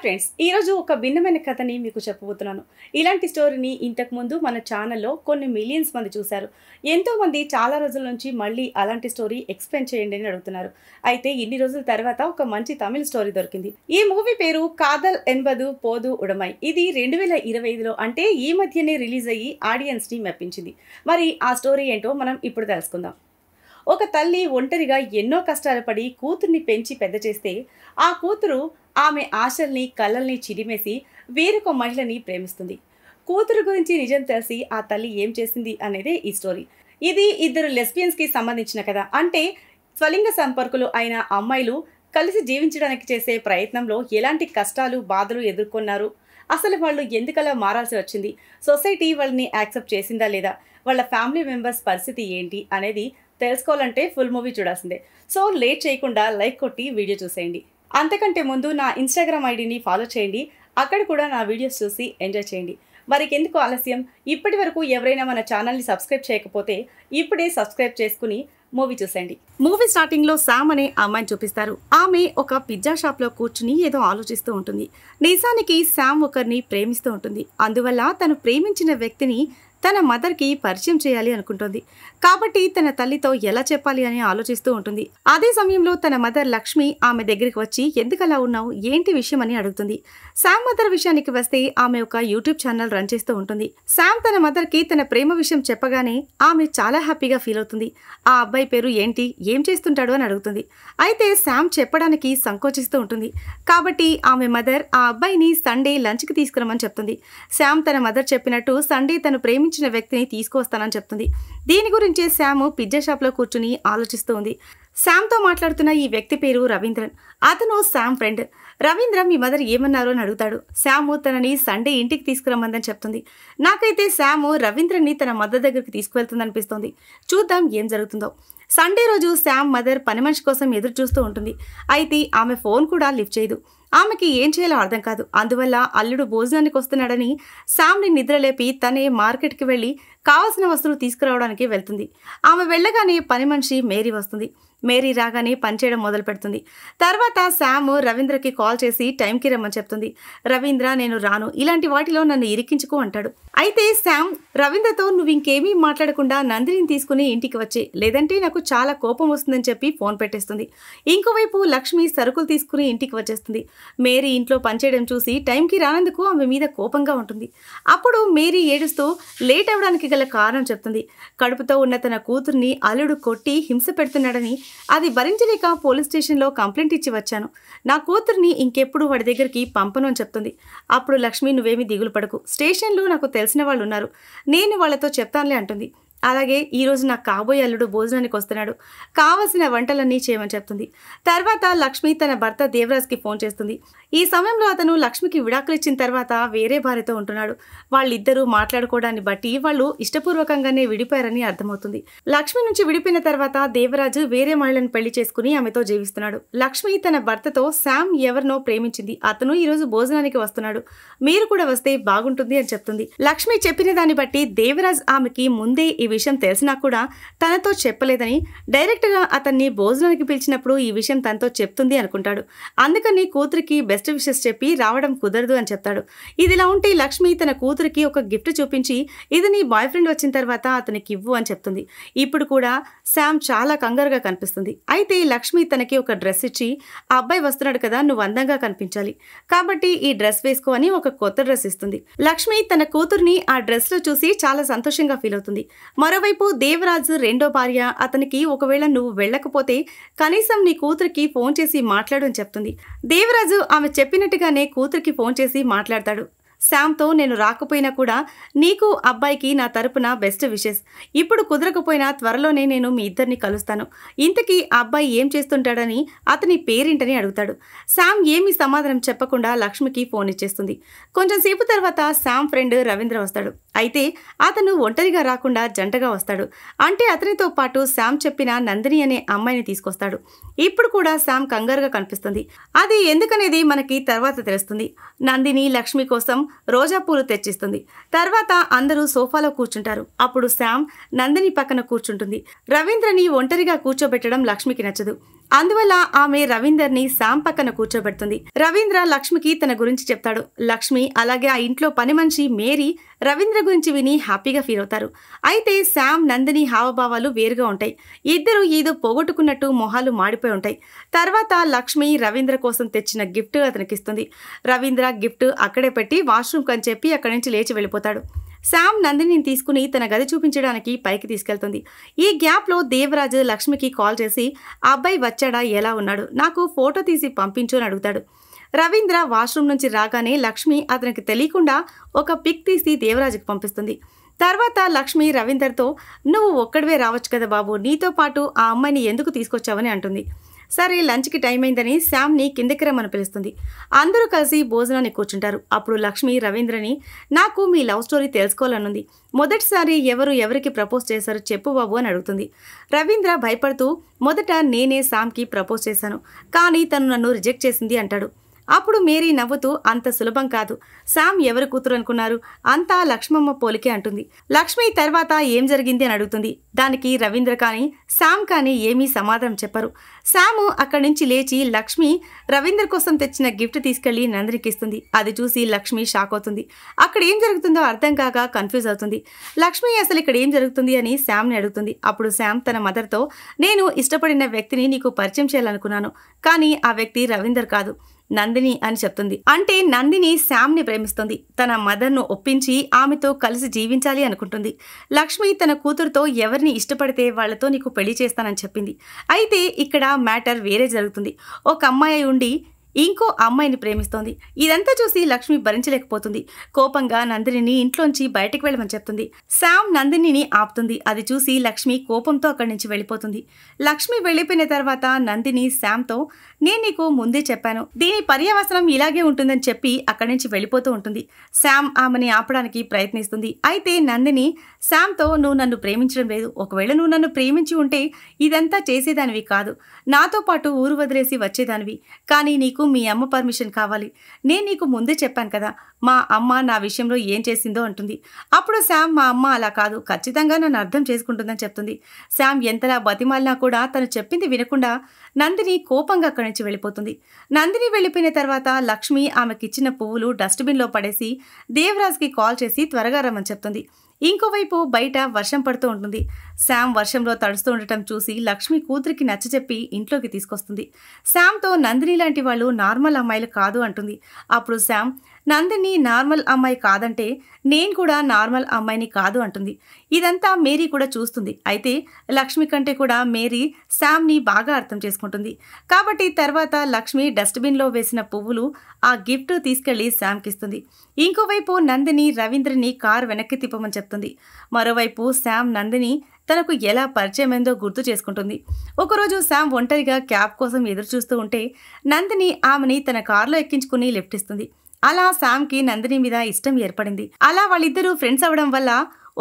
Friends, ఈరోజు ఒక భిన్నమైన కథని మీకు చెప్పబోతున్నాను. ఇలాంటి స్టోరీని ఇంతకుముందు మన ఛానల్లో కొన్ని మిలియన్స్ మంది చూశారు. ఎంతోమంది చాలా రోజుల నుంచి మళ్ళీ అలాంటి స్టోరీ ఎక్స్ప్లెయిన్ చేయండి అని అడుగుతున్నారు. అయితే ఇన్ని రోజుల తర్వాత ఒక మంచి తమిళ స్టోరీ దొరికింది. ఈ మూవీ పేరు కాదల్ ఎన్బదు పోదు ఉడమై. ఇది 2025లో అంటే ఈ మధ్యనే రిలీజ్ అయ్యి ఆడియన్స్ని మెప్పించింది. మరి ఆ స్టోరీ ఏంటో మనం ఇప్పుడు తెలుసుకుందాం. ఒక తల్లి ఒంటరిగా ఎన్నో కష్టాలు పడి కూతుర్ని పెంచి పెద్ద చేస్తే ఆ కూతురు ఆమె ఆశల్ని కళ్ళల్ని చిరిమేసి వేరొక మహిళని ప్రేమిస్తుంది. కూతురు గురించి నిజం తెలిసి ఆ తల్లి ఏం చేసింది అనేదే ఈ స్టోరీ. ఇది ఇద్దరు లెస్బియన్స్కి సంబంధించిన కథ. అంటే స్వలింగ సంపర్కులు అయిన అమ్మాయిలు కలిసి జీవించడానికి చేసే ప్రయత్నంలో ఎలాంటి కష్టాలు బాధలు ఎదుర్కొన్నారు, అసలు వాళ్ళు ఎందుకలా మారాల్సి వచ్చింది, సొసైటీ వాళ్ళని యాక్సెప్ట్ చేసిందా లేదా, వాళ్ళ ఫ్యామిలీ మెంబర్స్ పరిస్థితి ఏంటి అనేది తెలుసుకోవాలంటే ఫుల్ మూవీ చూడాల్సిందే. సో లేట్ చేయకుండా లైక్ కొట్టి వీడియో చూసేయండి. అంతకంటే ముందు నా ఇన్స్టాగ్రామ్ ఐడిని ఫాలో చేయండి. అక్కడ కూడా నా వీడియోస్ చూసి ఎంజాయ్ చేయండి. మరికెందుకు ఆలస్యం, ఇప్పటి వరకు ఎవరైనా మన ఛానల్ని సబ్స్క్రైబ్ చేయకపోతే ఇప్పుడే సబ్స్క్రైబ్ చేసుకుని మూవీ చూసేయండి. మూవీ స్టార్టింగ్లో శామ్ అనే అమ్మాయిని చూపిస్తారు. ఆమె ఒక పిజ్జా షాప్లో కూర్చుని ఏదో ఆలోచిస్తూ ఉంటుంది. నిజానికి శామ్ ఒకరిని ప్రేమిస్తూ ఉంటుంది. అందువల్ల తను ప్రేమించిన వ్యక్తిని తన మదర్కి పరిచయం చేయాలి అనుకుంటుంది. కాబట్టి తన తల్లితో ఎలా చెప్పాలి అని ఆలోచిస్తూ ఉంటుంది. అదే సమయంలో తన మదర్ లక్ష్మి ఆమె దగ్గరికి వచ్చి ఎందుకలా ఉన్నావు, ఏంటి విషయం అని అడుగుతుంది. శామ్ మదర్ విషయానికి వస్తే ఆమె ఒక యూట్యూబ్ ఛానల్ రన్ చేస్తూ ఉంటుంది. శామ్ తన మదర్కి తన ప్రేమ విషయం చెప్పగానే ఆమె చాలా హ్యాపీగా ఫీల్ అవుతుంది. ఆ అబ్బాయి పేరు ఏంటి, ఏం చేస్తుంటాడు అని అడుగుతుంది. అయితే శామ్ చెప్పడానికి సంకోచిస్తూ ఉంటుంది. కాబట్టి ఆమె మదర్ ఆ అబ్బాయిని సండే లంచ్కి తీసుకురమ్మని చెప్తుంది. శామ్ తన మదర్ చెప్పినట్టు సండే తను ప్రేమించిన వ్యక్తిని తీసుకొస్తానని చెప్తుంది. దీని గురించి శామ్ పిజ్జా షాప్లో కూర్చుని ఆలోచిస్తూ ఉంది. శామ్తో మాట్లాడుతున్న ఈ వ్యక్తి పేరు రవీంద్రన్. అతను శామ్ ఫ్రెండ్. రవీంద్ర మీ మదర్ ఏమన్నారు అని అడుగుతాడు. శాము తనని సండే ఇంటికి తీసుకురమ్మందని చెప్తుంది. నాకైతే శాము రవీంద్రని తన మదర్ దగ్గరికి తీసుకువెళ్తుందనిపిస్తోంది. చూద్దాం ఏం జరుగుతుందో. సండే రోజు శామ్ మదర్ పని మనిషి కోసం ఎదురు చూస్తూ ఉంటుంది. అయితే ఆమె ఫోన్ కూడా లిఫ్ట్ చేయదు. ఆమెకి ఏం చేయాలో అర్థం కాదు. అందువల్ల అల్లుడు భోజనానికి వస్తున్నాడని శామ్ని నిద్రలేపి తనే మార్కెట్కి వెళ్ళి కావాల్సిన వస్తువులు తీసుకురావడానికి వెళ్తుంది. ఆమె వెళ్ళగానే పని మనిషి మేరీ వస్తుంది. మేరీ రాగానే పనిచేయడం మొదలు పెడుతుంది. తర్వాత శామ్ రవీంద్రకి కాల్ చేసి టైంకి రమ్మని చెప్తుంది. రవీంద్ర నేను రాను, ఇలాంటి వాటిలో నన్ను ఇరికించుకో అంటాడు. అయితే శామ్ రవీంద్రతో నువ్వు ఇంకేమీ మాట్లాడకుండా నందిని తీసుకుని ఇంటికి వచ్చే, లేదంటే నాకు చాలా కోపం వస్తుందని చెప్పి ఫోన్ పెట్టేస్తుంది. ఇంకోవైపు లక్ష్మి సరుకులు తీసుకుని ఇంటికి వచ్చేస్తుంది. మేరీ ఇంట్లో పనిచేయడం చూసి టైంకి రానందుకు ఆమె మీద కోపంగా ఉంటుంది. అప్పుడు మేరీ ఏడుస్తూ లేట్ అవ్వడానికి గల కారణం చెప్తుంది. కడుపుతో ఉన్న తన కూతుర్ని అల్లుడు కొట్టి హింస పెడుతున్నాడని, అది భరించలేక పోలీస్ స్టేషన్లో కంప్లైంట్ ఇచ్చి వచ్చాను. నా కూతుర్ని ఇంకెప్పుడు వాడి దగ్గరికి పంపను అని చెప్తుంది. అప్పుడు లక్ష్మి నువ్వేమీ దిగులు పడకు, స్టేషన్లో నాకు తెలిసిన వాళ్ళు ఉన్నారు, నేను వాళ్ళతో చెప్తానులే అంటుంది. అలాగే ఈరోజు నాకు కాబోయే అల్లుడు భోజనానికి వస్తున్నాడు, కావలసిన వంటలన్నీ చేయమని చెప్తుంది. తర్వాత లక్ష్మి తన భర్త దేవరాజ్కి ఫోన్ చేస్తుంది. ఈ సమయంలో అతను లక్ష్మికి విడాకులు ఇచ్చిన తర్వాత వేరే భార్యతో ఉంటున్నాడు. వాళ్ళిద్దరూ మాట్లాడుకోవడాన్ని బట్టి వాళ్ళు ఇష్టపూర్వకంగానే విడిపోయారని అర్థమవుతుంది. లక్ష్మి నుంచి విడిపోయిన తర్వాత దేవరాజు వేరే మహిళను పెళ్లి చేసుకుని ఆమెతో జీవిస్తున్నాడు. లక్ష్మి తన భర్తతో శామ్ ఎవరినో ప్రేమించింది, అతను ఈరోజు భోజనానికి వస్తున్నాడు, మీరు కూడా వస్తే బాగుంటుంది అని చెప్తుంది. లక్ష్మి చెప్పిన దాన్ని బట్టి దేవరాజ్ ఆమెకి ముందే ఈ విషయం తెలిసినా కూడా తనతో చెప్పలేదని, డైరెక్ట్గా అతన్ని భోజనానికి పిలిచినప్పుడు ఈ విషయం తనతో చెప్తుంది అనుకుంటాడు. అందుకని కూతురికి బెస్ట్ విషెస్ చెప్పి రావడం కుదరదు అని చెప్తాడు. ఇదిలా ఉంటే లక్ష్మి తన కూతురికి ఒక గిఫ్ట్ చూపించి ఇది నీ బాయ్ ఫ్రెండ్ వచ్చిన తర్వాత అతనికి ఇవ్వు అని చెప్తుంది. ఇప్పుడు కూడా శామ్ చాలా కంగారుగా కనిపిస్తుంది. అయితే లక్ష్మి తనకి ఒక డ్రెస్ ఇచ్చి ఆ అబ్బాయి వస్తున్నాడు కదా, నువ్వు అందంగా కనిపించాలి కాబట్టి ఈ డ్రెస్ వేసుకో అని ఒక కొత్త డ్రెస్ ఇస్తుంది. లక్ష్మి తన కూతుర్ని ఆ డ్రెస్లో చూసి చాలా సంతోషంగా ఫీల్ అవుతుంది. మరోవైపు దేవరాజు రెండో భార్య అతనికి ఒకవేళ నువ్వు వెళ్ళకపోతే కనీసం నీ కూతురికి ఫోన్ చేసి మాట్లాడు అని చెప్తుంది. దేవరాజు ఆమె చెప్పినట్టుగానే కూతురికి ఫోన్ చేసి మాట్లాడతాడు. శామ్తో నేను రాకపోయినా కూడా నీకు అబ్బాయికి నా తరపున బెస్ట్ విషెస్, ఇప్పుడు కుదరకపోయినా త్వరలోనే నేను మీ ఇద్దరిని కలుస్తాను, ఇంతకీ ఆ అబ్బాయి ఏం చేస్తుంటాడని అతని పేరేంటని అడుగుతాడు. శామ్ ఏమీ సమాధానం చెప్పకుండా లక్ష్మికి ఫోన్ ఇచ్చేస్తుంది. కొంచెం సేపు తర్వాత శామ్ ఫ్రెండ్ రవీంద్ర వస్తాడు. అయితే అతను ఒంటరిగా రాకుండా జంటగా వస్తాడు. అంటే అతనితో పాటు శామ్ చెప్పిన నందిని అనే అమ్మాయిని తీసుకొస్తాడు. ఇప్పుడు కూడా శామ్ కంగారుగా కనిపిస్తుంది. అది ఎందుకనేది మనకి తర్వాత తెలుస్తుంది. నందిని లక్ష్మి కోసం రోజా పూలు తెచ్చిస్తుంది. తర్వాత అందరూ సోఫాలో కూర్చుంటారు. అప్పుడు శామ్ నందిని పక్కన కూర్చుంటుంది. రవీంద్రని ఒంటరిగా కూర్చోబెట్టడం లక్ష్మికి నచ్చదు. అందువల్ల ఆమె రవీందర్ని శామ్ పక్కన కూర్చోబెడుతుంది. రవీంద్ర లక్ష్మికి తన గురించి చెప్తాడు. లక్ష్మి అలాగే ఆ ఇంట్లో పని మనిషి మేరీ రవీంద్ర గురించి విని హ్యాపీగా ఫీల్ అవుతారు. అయితే శామ్ నందిని హావభావాలు వేరుగా ఉంటాయి. ఇద్దరు ఏదో పోగొట్టుకున్నట్టు మొహాలు మాడిపోయి ఉంటాయి. తర్వాత లక్ష్మి రవీంద్ర కోసం తెచ్చిన గిఫ్ట్ అతనికిస్తుంది. రవీంద్ర గిఫ్ట్ అక్కడే పెట్టి వాష్రూమ్ కని చెప్పి అక్కడి నుంచి లేచి వెళ్ళిపోతాడు. శామ్ నందినిని తీసుకుని తన గది చూపించడానికి పైకి తీసుకెళ్తుంది. ఈ గ్యాప్లో దేవరాజు లక్ష్మికి కాల్ చేసి ఆ అబ్బాయి వచ్చాడా, ఎలా ఉన్నాడు, నాకు ఫోటో తీసి పంపించు అని అడుగుతాడు. రవీంద్ర వాష్రూమ్ నుంచి రాగానే లక్ష్మి అతనికి తెలియకుండా ఒక పిక్ తీసి దేవరాజుకి పంపిస్తుంది. తర్వాత లక్ష్మి రవీందర్తో నువ్వు ఒక్కడివే రావచ్చు కదా బాబు, నీతో పాటు ఆ అమ్మాయిని ఎందుకు తీసుకొచ్చావని అంటుంది. సరే లంచ్కి టైం అయిందని శామ్ని కిందకి రమ్మని పిలుస్తుంది. అందరూ కలిసి భోజనాన్ని కూర్చుంటారు. అప్పుడు లక్ష్మి రవీంద్రని నాకు మీ లవ్ స్టోరీ తెలుసుకోవాలనుంది, మొదటిసారి ఎవరికి ప్రపోజ్ చేశారు చెప్పు బాబు అని అడుగుతుంది. రవీంద్ర భయపడుతూ మొదట నేనే శామ్కి ప్రపోజ్ చేశాను, కానీ తను నన్ను రిజెక్ట్ చేసింది అంటాడు. అప్పుడు మేరీ నవ్వుతూ అంత సులభం కాదు, శామ్ ఎవరు కూతురు అనుకున్నారు, అంతా లక్ష్మమ్మ పోలికే అంటుంది. లక్ష్మి తర్వాత ఏం జరిగింది అని అడుగుతుంది. దానికి రవీంద్ర కానీ శామ్ కానీ ఏమీ సమాధానం చెప్పరు. శాము అక్కడి నుంచి లేచి లక్ష్మి రవీంద్ర కోసం తెచ్చిన గిఫ్ట్ తీసుకెళ్లి నందినికి ఇస్తుంది. అది చూసి లక్ష్మి షాక్ అవుతుంది. అక్కడ ఏం జరుగుతుందో అర్థం కాక కన్ఫ్యూజ్ అవుతుంది. లక్ష్మి అసలు ఇక్కడ ఏం జరుగుతుంది అని శామ్ని అడుగుతుంది. అప్పుడు శామ్ తన మదర్తో నేను ఇష్టపడిన వ్యక్తిని నీకు పరిచయం చేయాలనుకున్నాను, కానీ ఆ వ్యక్తి రవీందర్ కాదు, నందిని అని చెప్తుంది. అంటే నందిని శామ్ని ప్రేమిస్తుంది. తన మదర్ను ఒప్పించి ఆమెతో కలిసి జీవించాలి అనుకుంటుంది. లక్ష్మి తన కూతురుతో ఎవరిని ఇష్టపడితే వాళ్లతో నీకు పెళ్లి చేస్తానని చెప్పింది. అయితే ఇక్కడ మ్యాటర్ వేరే జరుగుతుంది. ఒక అమ్మాయి ఉండి ఇంకో అమ్మాయిని ప్రేమిస్తోంది. ఇదంతా చూసి లక్ష్మి భరించలేకపోతుంది. కోపంగా నందినిని ఇంట్లోంచి బయటికి వెళ్ళమని చెప్తుంది. శామ్ నందినిని ఆపుతుంది. అది చూసి లక్ష్మి కోపంతో అక్కడి నుంచి వెళ్ళిపోతుంది. లక్ష్మి వెళ్ళిపోయిన తర్వాత నందిని శామ్తో నేను నీకు ముందే చెప్పాను, దీని పర్యవసనం ఇలాగే ఉంటుందని చెప్పి అక్కడి నుంచి వెళ్ళిపోతూ ఉంటుంది. శామ్ ఆమెని ఆపడానికి ప్రయత్నిస్తుంది. అయితే నందిని శామ్తో నువ్వు నన్ను ప్రేమించడం లేదు, ఒకవేళ నువ్వు నన్ను ప్రేమించి ఉంటే ఇదంతా చేసేదానివి కాదు, నాతో పాటు ఊరు వదిలేసి వచ్చేదానివి, కానీ నీకు మీ అమ్మ పర్మిషన్ కావాలి, నేను నీకు ముందే చెప్పాను కదా, మా అమ్మ నా విషయంలో ఏం చేసిందో అంటుంది. అప్పుడు శామ్ మా అమ్మ అలా కాదు, ఖచ్చితంగా నన్ను అర్థం చేసుకుంటుందని చెప్తుంది. శామ్ ఎంతలా బతిమాలినా కూడా తను చెప్పింది వినకుండా నందిని కోపంగా అక్కడి నుంచి వెళ్ళిపోతుంది. నందిని వెళ్ళిపోయిన తర్వాత లక్ష్మి ఆమెకిచ్చిన పువ్వులు డస్ట్బిన్లో పడేసి దేవరాజ్కి కాల్ చేసి త్వరగా రమ్మని చెప్తుంది. ఇంకోవైపు బయట వర్షం పడుతూ ఉంటుంది. శామ్ వర్షంలో తడుస్తూ ఉండటం చూసి లక్ష్మి కూతురికి నచ్చచెప్పి ఇంట్లోకి తీసుకొస్తుంది. శామ్తో నందిని లాంటి వాళ్ళు నార్మల్ అమ్మాయిలు కాదు అంటుంది. అప్పుడు శామ్ నందిని నార్మల్ అమ్మాయి కాదంటే నేను కూడా నార్మల్ అమ్మాయిని కాదు అంటుంది. ఇదంతా మేరీ కూడా చూస్తుంది. అయితే లక్ష్మి కంటే కూడా మేరీ శామ్ని బాగా అర్థం చేసుకుంటుంది. కాబట్టి తర్వాత లక్ష్మి డస్ట్బిన్లో వేసిన పువ్వులు ఆ గిఫ్ట్ తీసుకెళ్లి శామ్కి ఇస్తుంది. ఇంకోవైపు నందిని రవీంద్రని కారు వెనక్కి తిప్పమని చెప్తుంది. మరోవైపు శామ్ నందిని తనకు ఎలా పరిచయమైందో గుర్తు చేసుకుంటుంది. ఒకరోజు శామ్ ఒంటరిగా క్యాబ్ కోసం ఎదురు చూస్తూ ఉంటే నందిని ఆమెని తన కారులో ఎక్కించుకుని లిఫ్ట్ ఇస్తుంది. అలా శామ్కి నందిని మీద ఇష్టం ఏర్పడింది. అలా వాళ్ళిద్దరూ ఫ్రెండ్స్ అవడం వల్ల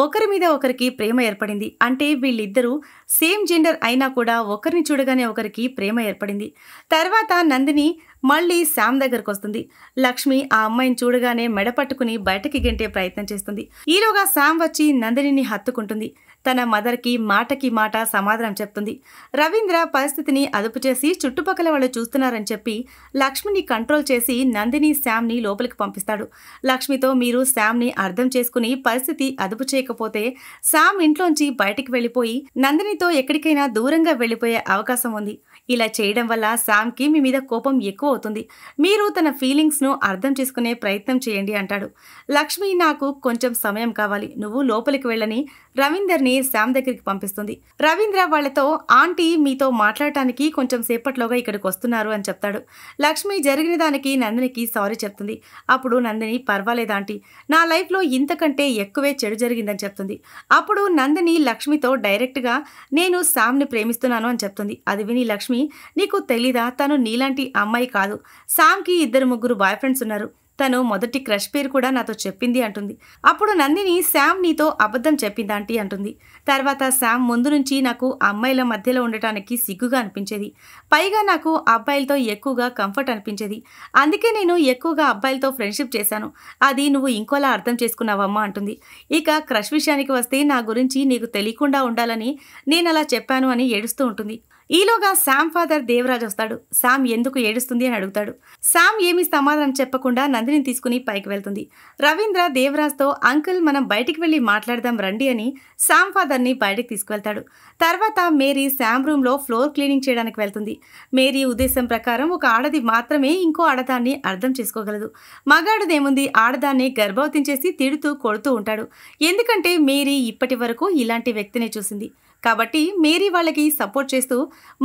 ఒకరి మీద ఒకరికి ప్రేమ ఏర్పడింది. అంటే వీళ్ళిద్దరూ సేమ్ జెండర్ అయినా కూడా ఒకరిని చూడగానే ఒకరికి ప్రేమ ఏర్పడింది. తర్వాత నందిని మళ్ళీ శామ్ దగ్గరకు వస్తుంది. లక్ష్మి ఆ అమ్మాయిని చూడగానే మెడ పట్టుకుని బయటకి గెంటే ప్రయత్నం చేస్తుంది. ఈలోగా శామ్ వచ్చి నందినిని హత్తుకుంటుంది. తన మదర్కి మాటకి మాట సమాధానం చెప్తుంది. రవీంద్ర పరిస్థితిని అదుపు చేసి చుట్టుపక్కల వాళ్ళు చూస్తున్నారని చెప్పి లక్ష్మిని కంట్రోల్ చేసి నందిని శామ్ని లోపలికి పంపిస్తాడు. లక్ష్మితో మీరు శామ్ని అర్థం చేసుకుని పరిస్థితి అదుపు చేయకపోతే శామ్ ఇంట్లోంచి బయటికి వెళ్ళిపోయి నందినితో ఎక్కడికైనా దూరంగా వెళ్ళిపోయే అవకాశం ఉంది. ఇలా చేయడం వల్ల శామ్కి మీ మీద కోపం ఎక్కువ అవుతుంది. మీరు తన ఫీలింగ్స్ను అర్థం చేసుకునే ప్రయత్నం చేయండి అంటాడు. లక్ష్మి నాకు కొంచెం సమయం కావాలి, నువ్వు లోపలికి వెళ్ళని రవీందర్ని శామ్ దగ్గరికి పంపిస్తుంది. రవీంద్ర వాళ్లతో ఆంటీ మీతో మాట్లాడటానికి కొంచెం సేపట్లోగా ఇక్కడికి వస్తున్నారు అని చెప్తాడు. లక్ష్మి జరిగిన దానికి నందినికి సారీ చెప్తుంది. అప్పుడు నందిని పర్వాలేదు ఆంటీ, నా లైఫ్లో ఇంతకంటే ఎక్కువే చెడు జరిగిందని చెప్తుంది. అప్పుడు నందిని లక్ష్మితో డైరెక్ట్గా నేను శామ్ని ప్రేమిస్తున్నాను అని చెప్తుంది. అది విని లక్ష్మి నీకు తెలీదా, తను నీలాంటి అమ్మాయి కాదు, శామ్కి 2-3 బాయ్ ఫ్రెండ్స్ ఉన్నారు, తను మొదటి క్రష్ పేరు కూడా నాతో చెప్పింది అంటుంది. అప్పుడు నందిని శామ్ నీతో అబద్ధం చెప్పింది ఆంటీ అంటుంది. తర్వాత శామ్ ముందు నుంచి నాకు అమ్మాయిల మధ్యలో ఉండటానికి సిగ్గుగా అనిపించేది, పైగా నాకు అబ్బాయిలతో ఎక్కువగా కంఫర్ట్ అనిపించేది, అందుకే నేను ఎక్కువగా అబ్బాయిలతో ఫ్రెండ్షిప్ చేశాను, అది నువ్వు ఇంకోలా అర్థం చేసుకున్నావమ్మా అంటుంది. ఇక క్రష్ విషయానికి వస్తే నా గురించి నీకు తెలియకుండా ఉండాలని నేను అలా చెప్పాను అని ఏడుస్తూ ఉంటుంది. ఈలోగా శామ్ ఫాదర్ దేవరాజ్ వస్తాడు. శామ్ ఎందుకు ఏడుస్తుంది అని అడుగుతాడు. శామ్ ఏమీ సమాధానం చెప్పకుండా నందిని తీసుకుని పైకి వెళ్తుంది. రవీంద్ర దేవరాజ్తో అంకుల్ మనం బయటికి వెళ్ళి మాట్లాడదాం రండి అని శామ్ ఫాదర్ని బయటికి తీసుకువెళ్తాడు. తర్వాత మేరీ శామ్ రూమ్లో ఫ్లోర్ క్లీనింగ్ చేయడానికి వెళ్తుంది. మేరీ ఉద్దేశం ప్రకారం ఒక ఆడది మాత్రమే ఇంకో ఆడదాన్ని అర్థం చేసుకోగలదు. మగాడిదేముంది, ఆడదాన్ని గర్భవతిని చేసి తిడుతూ కొడుతూ ఉంటాడు. ఎందుకంటే మేరీ ఇప్పటి వరకు ఇలాంటి వ్యక్తినే చూసింది. కాబట్టి మేరీ వాళ్ళకి సపోర్ట్ చేస్తూ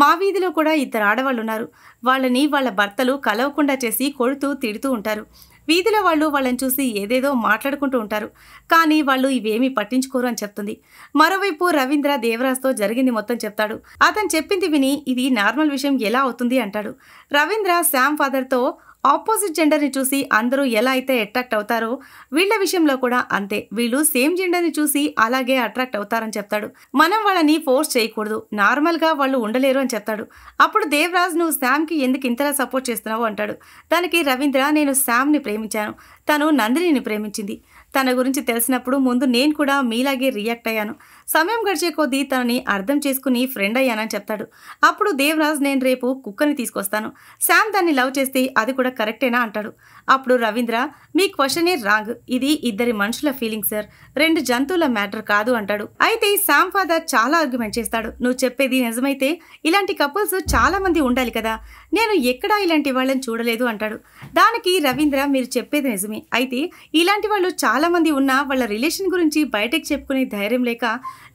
మా వీధిలో కూడా 2 ఆడవాళ్ళు ఉన్నారు. వాళ్ళని వాళ్ళ భర్తలు కలవకుండా చేసి కొడుతూ తిడుతూ ఉంటారు. వీధిలో వాళ్ళు వాళ్ళని చూసి ఏదేదో మాట్లాడుకుంటూ ఉంటారు. కానీ వాళ్ళు ఇవేమీ పట్టించుకోరు అని చెప్తుంది. మరోవైపు రవీంద్ర దేవరాజ్తో జరిగింది మొత్తం చెప్తాడు. అతను చెప్పింది విని ఇది నార్మల్ విషయం ఎలా అవుతుంది అంటాడు. రవీంద్ర శామ్ ఫాదర్తో ఆపోజిట్ జెండర్ని చూసి అందరూ ఎలా అయితే అట్రాక్ట్ అవుతారో వీళ్ళ విషయంలో కూడా అంతే. వీళ్ళు సేమ్ జెండర్ని చూసి అలాగే అట్రాక్ట్ అవుతారని చెప్తాడు. మనం వాళ్ళని ఫోర్స్ చేయకూడదు, నార్మల్గా వాళ్ళు ఉండలేరు అని చెప్తాడు. అప్పుడు దేవరాజ్ నువ్వు శామ్కి ఎందుకు ఇంతలా సపోర్ట్ చేస్తున్నావు అంటాడు. దానికి రవీంద్ర నేను శామ్ని ప్రేమించాను, తను నందినిని ప్రేమించింది. తన గురించి తెలిసినప్పుడు ముందు నేను కూడా మీలాగే రియాక్ట్ అయ్యాను. సమయం గడిచే కొద్దీ తనని అర్థం చేసుకుని ఫ్రెండ్ అయ్యానని చెప్తాడు. అప్పుడు దేవరాజ్ నేను రేపు కుక్కని తీసుకొస్తాను, శామ్ దాన్ని లవ్ చేస్తే అది కూడా కరెక్టేనా అంటాడు. అప్పుడు రవీంద్ర మీ క్వశ్చనే రాంగ్, ఇది 2 మనుషుల ఫీలింగ్ సార్, 2 జంతువుల మ్యాటర్ కాదు అంటాడు. అయితే శామ్ ఫాదర్ చాలా ఆర్గ్యుమెంట్ చేస్తాడు. నువ్వు చెప్పేది నిజమైతే ఇలాంటి కపుల్స్ చాలా మంది ఉండాలి కదా, నేను ఎక్కడా ఇలాంటి వాళ్ళని చూడలేదు అంటాడు. దానికి రవీంద్ర మీరు చెప్పేది నిజమే, అయితే ఇలాంటి వాళ్ళు చాలా మంది ఉన్నా వాళ్ళ రిలేషన్ గురించి బయటకు చెప్పుకునే ధైర్యం లేక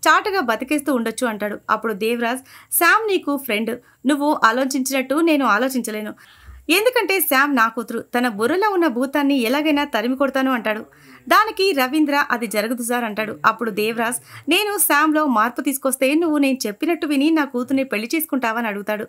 చాటుగా బతికేస్తూ ఉండొచ్చు అంటాడు. అప్పుడు దేవరాజ్ శామ్ నీకు ఫ్రెండ్, నువ్వు ఆలోచించినట్టు నేను ఆలోచించలేను. ఎందుకంటే శామ్ నా కూతురు, తన బుర్రలో ఉన్న భూతాన్ని ఎలాగైనా తరిమి కొడతాను అంటాడు. దానికి రవీంద్ర అది జరగదు సార్ అంటాడు. అప్పుడు దేవరాజ్ నేను శామ్లో మార్పు తీసుకొస్తే నువ్వు నేను చెప్పినట్టు విని నా కూతుర్ని పెళ్లి చేసుకుంటావని అడుగుతాడు.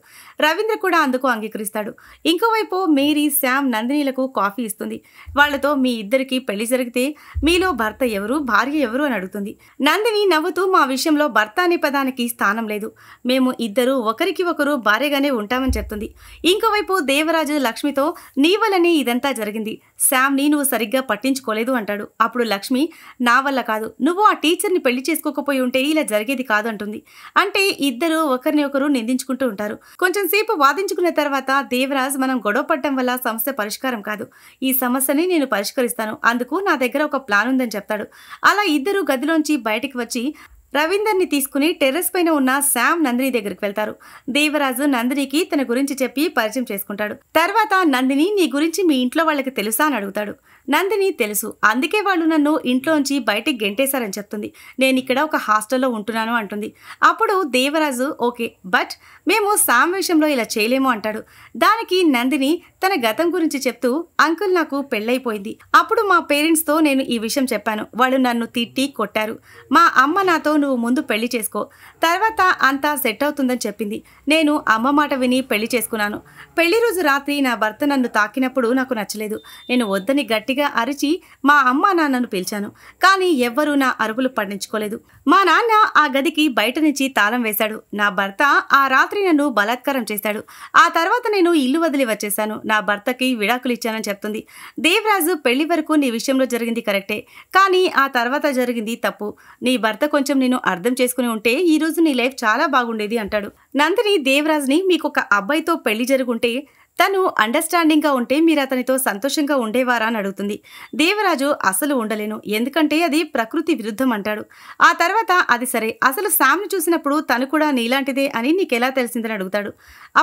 రవీంద్ర కూడా అందుకు అంగీకరిస్తాడు. ఇంకోవైపు మేరీ శామ్ నందినిలకు కాఫీ ఇస్తుంది. వాళ్లతో మీ ఇద్దరికి పెళ్లి జరిగితే మీలో భర్త ఎవరు భార్య ఎవరు అని అడుగుతుంది. నందిని నవ్వుతూ మా విషయంలో భర్త అనే పదానికి స్థానం లేదు, మేము ఇద్దరు ఒకరికి ఒకరు భార్యగానే ఉంటామని చెప్తుంది. ఇంకోవైపు దేవరాజు లక్ష్మితో నీ వల్లనే ఇదంతా జరిగింది, శామ్ని నువ్వు సరిగ్గా పట్టించుకోలేదు అంటాడు. అప్పుడు లక్ష్మి నా వల్ల కాదు, నువ్వు ఆ టీచర్ని పెళ్లి చేసుకోకపోయి ఉంటే ఇలా జరిగేది కాదు అంటుంది. అంటే ఇద్దరు ఒకరిని ఒకరు నిందించుకుంటూ ఉంటారు. కొంచెం సేపు వాదించుకున్న తర్వాత దేవరాజ్ మనం గొడవ పడటం వల్ల సమస్య పరిష్కారం కాదు, ఈ సమస్యని నేను పరిష్కరిస్తాను, అందుకు నా దగ్గర ఒక ప్లాన్ ఉందని చెప్తాడు. అలా ఇద్దరు గదిలోంచి బయటికి వచ్చి రవీందర్ని తీసుకుని టెర్రస్ పైన ఉన్న శామ్ నందిని దగ్గరికి వెళ్తారు. దేవరాజు నందినికి తన గురించి చెప్పి పరిచయం చేసుకుంటాడు. తర్వాత నందిని నీ గురించి మీ ఇంట్లో వాళ్ళకి తెలుసా అని అడుగుతాడు. నందిని తెలుసు, అందుకే వాళ్ళు నన్ను ఇంట్లోంచి బయటికి గెంటేశారని చెప్తుంది. నేను ఇక్కడ ఒక హాస్టల్లో ఉంటున్నాను అంటుంది. అప్పుడు దేవరాజు ఓకే, బట్ మేము శామ్ విషయంలో ఇలా చేయలేము అంటాడు. దానికి నందిని తన గతం గురించి చెప్తూ అంకుల్ నాకు పెళ్ళైపోయింది, అప్పుడు మా పేరెంట్స్తో నేను ఈ విషయం చెప్పాను, వాళ్ళు నన్ను తిట్టి కొట్టారు, మా అమ్మ నాతో నువ్వు ముందు పెళ్లి చేసుకో, తర్వాత అంతా సెట్ అవుతుందని చెప్పింది. నేను అమ్మ మాట విని పెళ్లి చేసుకున్నాను. పెళ్లి రోజు రాత్రి నా భర్త నన్ను తాకినప్పుడు నాకు నచ్చలేదు, నేను వద్దని గట్టిగా అరిచి మా అమ్మ నాన్నను పిలిచాను, కానీ ఎవ్వరూ నా అరుపులు పట్టించుకోలేదు. మా నాన్న ఆ గదికి బయట నుంచి తాళం వేశాడు. నా భర్త ఆ రాత్రి నన్ను బలాత్కారం చేశాడు. ఆ తర్వాత నేను ఇల్లు వదిలి వచ్చేశాను, నా భర్తకి విడాకులు ఇచ్చానని చెప్తుంది. దేవరాజు పెళ్లి వరకు నీ విషయంలో జరిగింది కరెక్టే, కానీ ఆ తర్వాత జరిగింది తప్పు. నీ భర్త కొంచెం నేను అర్థం చేసుకుని ఉంటే ఈ రోజు నీ లైఫ్ చాలా బాగుండేది అంటాడు. నందిని దేవరాజ్ని మీకు ఒక అబ్బాయితో పెళ్లి జరుగుంటే తను అండర్స్టాండింగ్గా ఉంటే మీరు అతనితో సంతోషంగా ఉండేవారా అని అడుగుతుంది. దేవరాజు అసలు ఉండలేను, ఎందుకంటే అది ప్రకృతి విరుద్ధం అంటాడు. ఆ తర్వాత అది సరే, అసలు శామ్ని చూసినప్పుడు తను కూడా నీలాంటిదే అని నీకెలా తెలిసిందని అడుగుతాడు.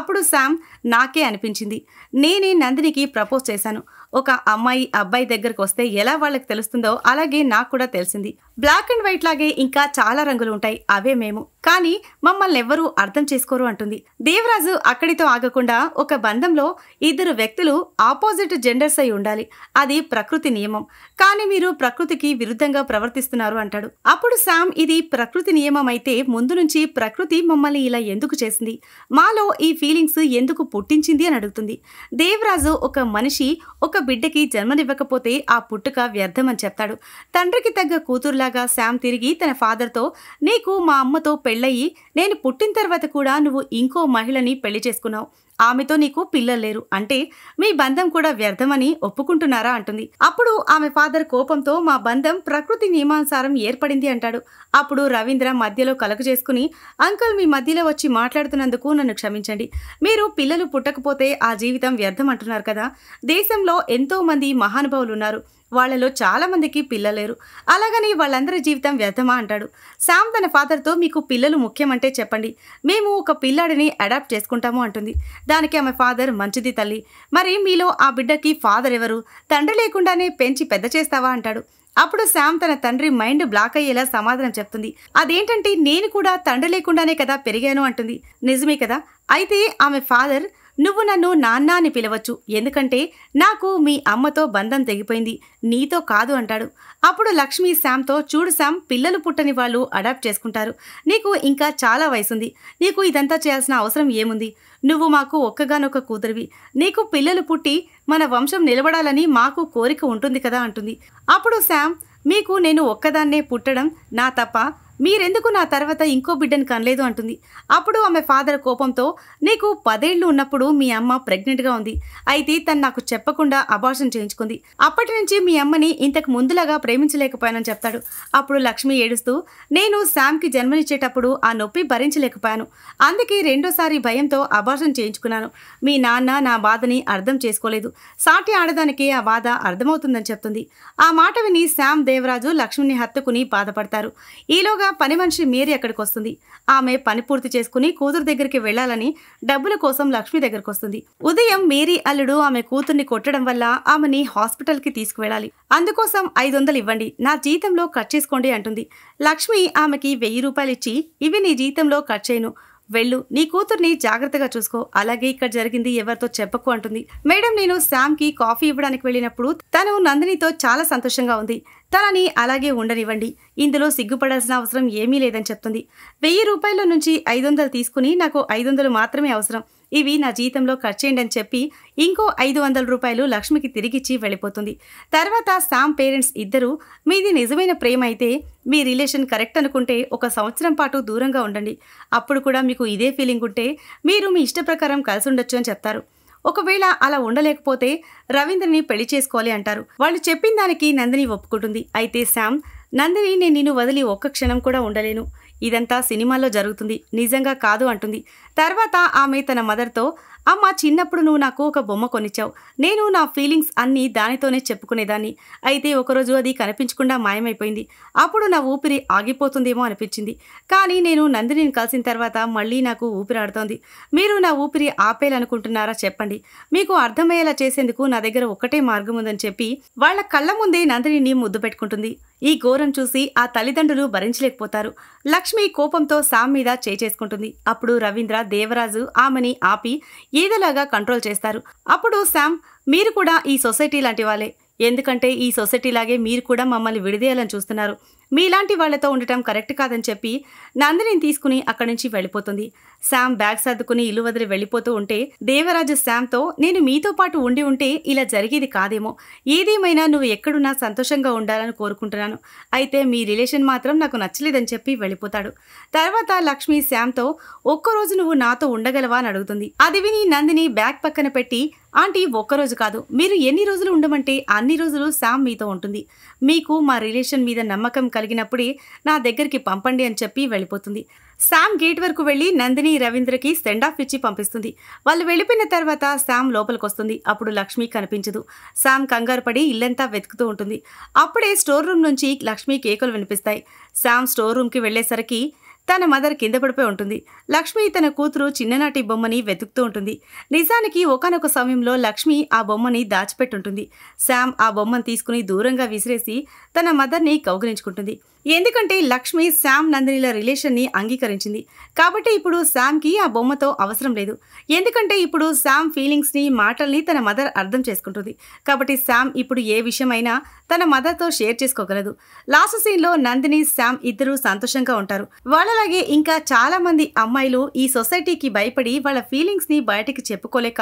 అప్పుడు శామ్ నాకే అనిపించింది, నేనే నందినికి ప్రపోజ్ చేశాను. ఒక అమ్మాయి అబ్బాయి దగ్గరకు వస్తే ఎలా వాళ్ళకి తెలుస్తుందో అలాగే నాకు కూడా తెలిసింది. బ్లాక్ అండ్ వైట్ లాగే ఇంకా చాలా రంగులు ఉంటాయి, అవే మేము, కానీ మమ్మల్ని ఎవ్వరూ అర్థం చేసుకోరు అంటుంది. దేవరాజు అక్కడితో ఆగకుండా ఒక బంధంలో ఇద్దరు వ్యక్తులు ఆపోజిట్ జెండర్స్ అయి ఉండాలి, అది ప్రకృతి నియమం, కానీ మీరు ప్రకృతికి విరుద్ధంగా ప్రవర్తిస్తున్నారు అంటాడు. అప్పుడు శామ్ ఇది ప్రకృతి నియమం అయితే ముందు నుంచి ప్రకృతి మమ్మల్ని ఇలా ఎందుకు చేసింది, మాలో ఈ ఫీలింగ్స్ ఎందుకు పుట్టించింది అని అడుగుతుంది. దేవరాజు ఒక మనిషి ఒక బిడ్డకి జన్మనివ్వకపోతే ఆ పుట్టుక వ్యర్థం అని చెప్తాడు. తండ్రికి తగ్గ కూతురులాగా శామ్ తిరిగి తన ఫాదర్తో నీకు మా అమ్మతో పెళ్ళయి నేను పుట్టిన తర్వాత కూడా నువ్వు ఇంకో మహిళని పెళ్లి చేసుకున్నావు, ఆమెతో నీకు పిల్లలు లేరు అంటే మీ బంధం కూడా వ్యర్థమని ఒప్పుకుంటున్నారా అంటుంది. అప్పుడు ఆమె ఫాదర్ కోపంతో మా బంధం ప్రకృతి నియమానుసారం ఏర్పడింది అంటాడు. అప్పుడు రవీంద్ర మధ్యలో కలగ చేసుకుని, అంకుల్ మీ మధ్యలో వచ్చి మాట్లాడుతున్నందుకు నన్ను క్షమించండి. మీరు పిల్లలు పుట్టకపోతే ఆ జీవితం వ్యర్థం అంటున్నారు కదా. దేశంలో ఎంతో మంది మహానుభావులు ఉన్నారు, వాళ్లలో చాలా మందికి పిల్లలేరు, అలాగని వాళ్ళందరి జీవితం వ్యర్థమా అంటాడు. శామ్ తన ఫాదర్తో మీకు పిల్లలు ముఖ్యమంటే చెప్పండి, మేము ఒక పిల్లాడిని అడాప్ట్ చేసుకుంటాము అంటుంది. దానికి ఆమె ఫాదర్ మంచిది తల్లి, మరి మీలో ఆ బిడ్డకి ఫాదర్ ఎవరు, తండ్రి లేకుండానే పెంచి పెద్ద చేస్తావా అంటాడు. అప్పుడు శామ్ తన తండ్రి మైండ్ బ్లాక్ అయ్యేలా సమాధానం చెప్తుంది. అదేంటంటే నేను కూడా తండ్రి లేకుండానే కదా పెరిగాను అంటుంది. నిజమే కదా. అయితే ఆమె ఫాదర్ నువ్వు నన్ను నాన్న అని పిలవచ్చు, ఎందుకంటే నాకు మీ అమ్మతో బంధం తెగిపోయింది, నీతో కాదు అంటాడు. అప్పుడు లక్ష్మి శామ్తో, చూడు శామ్, పిల్లలు పుట్టని వాళ్ళు అడాప్ట్ చేసుకుంటారు, నీకు ఇంకా చాలా వయసుంది, నీకు ఇదంతా చేయాల్సిన అవసరం ఏముంది, నువ్వు మాకు ఒక్కగానొక్క కూతురివి, నీకు పిల్లలు పుట్టి మన వంశం నిలబడాలని మాకు కోరిక ఉంటుంది కదా అంటుంది. అప్పుడు శామ్, మీకు నేను ఒక్కదాన్నే పుట్టడం నా తప్ప, మీరెందుకు నా తర్వాత ఇంకో బిడ్డను కనలేదు అంటుంది. అప్పుడు ఆమె ఫాదర్ కోపంతో, నీకు 10 ఏళ్లు ఉన్నప్పుడు మీ అమ్మ ప్రెగ్నెంట్గా ఉంది, అయితే తను నాకు చెప్పకుండా అబార్షన్ చేయించుకుంది, అప్పటి నుంచి మీ అమ్మని ఇంతకు ముందులాగా ప్రేమించలేకపోయానని చెప్తాడు. అప్పుడు లక్ష్మి ఏడుస్తూ, నేను శామ్కి జన్మనిచ్చేటప్పుడు ఆ నొప్పి భరించలేకపోయాను, అందుకే రెండోసారి భయంతో అబార్షన్ చేయించుకున్నాను, మీ నాన్న నా బాధని అర్థం చేసుకోలేదు, సాటి ఆడదానికి ఆ బాధ అర్థమవుతుందని చెప్తుంది. ఆ మాట విని శామ్ దేవరాజు లక్ష్మిని హత్తుకుని బాధపడతారు. ఈలోగా పని మనిషి మేరీ అక్కడికి వస్తుంది. ఆమె పని పూర్తి చేసుకుని కూతురు దగ్గరికి వెళ్లాలని డబ్బుల కోసం లక్ష్మి దగ్గరకు వస్తుంది. ఉదయం మేరీ అల్లుడు ఆమె కూతుర్ని కొట్టడం వల్ల ఆమెని హాస్పిటల్కి తీసుకువెళ్ళాలి, అందుకోసం 500 ఇవ్వండి, నా జీతంలో కట్ చేసుకోండి అంటుంది. లక్ష్మి ఆమెకి 1000 రూపాయలు ఇచ్చి, ఇవి నీ జీతంలో కట్ చేయను, వెళ్ళు, నీ కూతుర్ని జాగ్రత్తగా చూసుకో, అలాగే ఇక్కడ జరిగింది ఎవరితో చెప్పకు అంటుంది. మేడం, నేను శామ్కి కాఫీ ఇవ్వడానికి వెళ్ళినప్పుడు తను నందినితో చాలా సంతోషంగా ఉంది, తనని అలాగే ఉండనివ్వండి, ఇందులో సిగ్గుపడాల్సిన అవసరం ఏమీ లేదని చెప్తుంది. 1000 రూపాయల నుంచి 500 తీసుకుని నాకు 500 మాత్రమే అవసరం, ఇవి నా జీతంలో కట్ చేయండి అని చెప్పి ఇంకో 500 రూపాయలు లక్ష్మికి తిరిగిచ్చి వెళ్ళిపోతుంది. తర్వాత శామ్ పేరెంట్స్ ఇద్దరు, మీది నిజమైన ప్రేమ అయితే మీ రిలేషన్ కరెక్ట్ అనుకుంటే 1 సంవత్సరం పాటు దూరంగా ఉండండి, అప్పుడు కూడా మీకు ఇదే ఫీలింగ్ ఉంటే మీరు మీ ఇష్ట ప్రకారం కలిసి ఉండొచ్చు అని చెప్తారు. ఒకవేళ అలా ఉండలేకపోతే రవీంద్రని పెళ్లి చేసుకోవాలి అంటారు. వాళ్ళు చెప్పిన దానికి నందిని ఒప్పుకుంటుంది. అయితే శామ్, నందిని, నేను నిన్ను వదిలి ఒక్క క్షణం కూడా ఉండలేను, ఇదంతా సినిమాల్లో జరుగుతుంది, నిజంగా కాదు అంటుంది. తర్వాత ఆమె తన మదర్తో, అమ్మ, చిన్నప్పుడు నువ్వు నాకు ఒక బొమ్మ కొనిచ్చావు, నేను నా ఫీలింగ్స్ అన్నీ దానితోనే చెప్పుకునేదాన్ని, అయితే ఒకరోజు అది కనిపించకుండా మాయమైపోయింది, అప్పుడు నా ఊపిరి ఆగిపోతుందేమో అనిపించింది, కానీ నేను నందినిని కలిసిన తర్వాత మళ్ళీ నాకు ఊపిరి ఆడుతోంది, మీరు నా ఊపిరి ఆపేయాలనుకుంటున్నారా చెప్పండి, మీకు అర్థమయ్యేలా చేసేందుకు నా దగ్గర ఒక్కటే మార్గం ఉందని చెప్పి వాళ్ళ కళ్ళ ముందే నందినిని ముద్దు పెట్టుకుంటుంది. ఈ ఘోరం చూసి ఆ తల్లిదండ్రులు భరించలేకపోతారు. లక్ష్మి కోపంతో శామ్ మీద చేసుకుంటుంది. అప్పుడు రవీంద్ర, దేవరాజు ఆమెని ఆపి ఏదోలాగా కంట్రోల్ చేస్తారు. అప్పుడు శామ్, మీరు కూడా ఈ సొసైటీ లాంటి వాళ్ళే, ఎందుకంటే ఈ సొసైటీ లాగే మీరు కూడా మమ్మల్ని విడదీయాలని చూస్తున్నారు, మీలాంటి వాళ్లతో ఉండటం కరెక్ట్ కాదని చెప్పి నందినిని తీసుకుని అక్కడి నుంచి వెళ్ళిపోతుంది. శామ్ బ్యాగ్ సర్దుకుని ఇల్లు వదిలి వెళ్ళిపోతూ ఉంటే దేవరాజు శామ్తో, నేను మీతో పాటు ఉండి ఉంటే ఇలా జరిగేది కాదేమో, ఏదేమైనా నువ్వు ఎక్కడున్నా సంతోషంగా ఉండాలని కోరుకుంటున్నాను, అయితే మీ రిలేషన్ మాత్రం నాకు నచ్చలేదని చెప్పి వెళ్ళిపోతాడు. తర్వాత లక్ష్మి శామ్తో, ఒక్కరోజు నువ్వు నాతో ఉండగలవా అని అడుగుతుంది. అది విని నందిని బ్యాగ్ పక్కన పెట్టి, ఆంటీ, ఒక్కరోజు కాదు, మీరు ఎన్ని రోజులు ఉండమంటే అన్ని రోజులు శామ్ మీతో ఉంటుంది, మీకు మా రిలేషన్ మీద నమ్మకం కలిగినప్పుడే నా దగ్గరికి పంపండి అని చెప్పి వెళ్ళిపోతుంది. శామ్ గేట్ వరకు వెళ్లి నందిని, రవీంద్రకి సెండ్ ఆఫ్ ఇచ్చి పంపిస్తుంది. వాళ్ళు వెళ్ళిపోయిన తర్వాత శామ్ లోపలికొస్తుంది. అప్పుడు లక్ష్మి కనిపించదు. శామ్ కంగారు పడి ఇల్లంతా వెతుకుతూ ఉంటుంది. అప్పుడే స్టోర్ రూమ్ నుంచి లక్ష్మి కేకలు వినిపిస్తాయి. శామ్ స్టోర్ రూమ్కి వెళ్లేసరికి తన మదర్ కింద పడిపోయి ఉంటుంది. లక్ష్మి తన కూతురు చిన్ననాటి బొమ్మని వెతుకుతూ ఉంటుంది. నిజానికి ఒకానొక సమయంలో లక్ష్మి ఆ బొమ్మని దాచిపెట్టుంటుంది. శామ్ ఆ బొమ్మను తీసుకుని దూరంగా విసిరేసి తన మదర్ని కౌగిలించుకుంటుంది. ఎందుకంటే లక్ష్మి శామ్ నందినిల రిలేషన్ని అంగీకరించింది కాబట్టి ఇప్పుడు శామ్కి ఆ బొమ్మతో అవసరం లేదు. ఎందుకంటే ఇప్పుడు శామ్ ఫీలింగ్స్ని, మాటల్ని తన మదర్ అర్థం చేసుకుంటుంది. కాబట్టి శామ్ ఇప్పుడు ఏ విషయమైనా తన మదర్తో షేర్ చేసుకోగలదు. లాస్ట్ సీన్లో నందిని, శామ్ ఇద్దరూ సంతోషంగా ఉంటారు. వాళ్ళలాగే ఇంకా చాలా మంది అమ్మాయిలు ఈ సొసైటీకి భయపడి వాళ్ళ ఫీలింగ్స్ని బయటికి చెప్పుకోలేక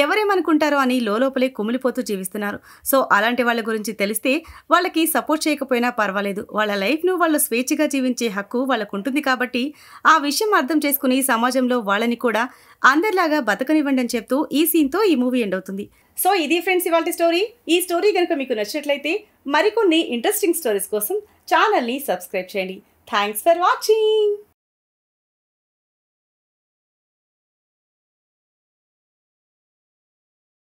ఎవరేమనుకుంటారో అని లోపలే కుమిలిపోతూ జీవిస్తున్నారు. సో అలాంటి వాళ్ళ గురించి తెలిస్తే వాళ్ళకి సపోర్ట్ చేయకపోయినా పర్వాలేదు, వాళ్ళ లైఫ్ లైఫ్ను వాళ్ళు స్వేచ్ఛగా జీవించే హక్కు వాళ్ళకుంటుంది కాబట్టి ఆ విషయం అర్థం చేసుకుని సమాజంలో వాళ్ళని కూడా అందరిలాగా బతకనివ్వండి అని చెప్తూ ఈ సీన్తో ఈ మూవీ ఎండ్ అవుతుంది. సో ఇది ఫ్రెండ్స్ ఇవాల్టి స్టోరీ. ఈ స్టోరీ కనుక మీకు నచ్చినట్లయితే మరికొన్ని ఇంట్రెస్టింగ్ స్టోరీస్ కోసం ఛానల్ని సబ్స్క్రైబ్ చేయండి. Thanks for watching.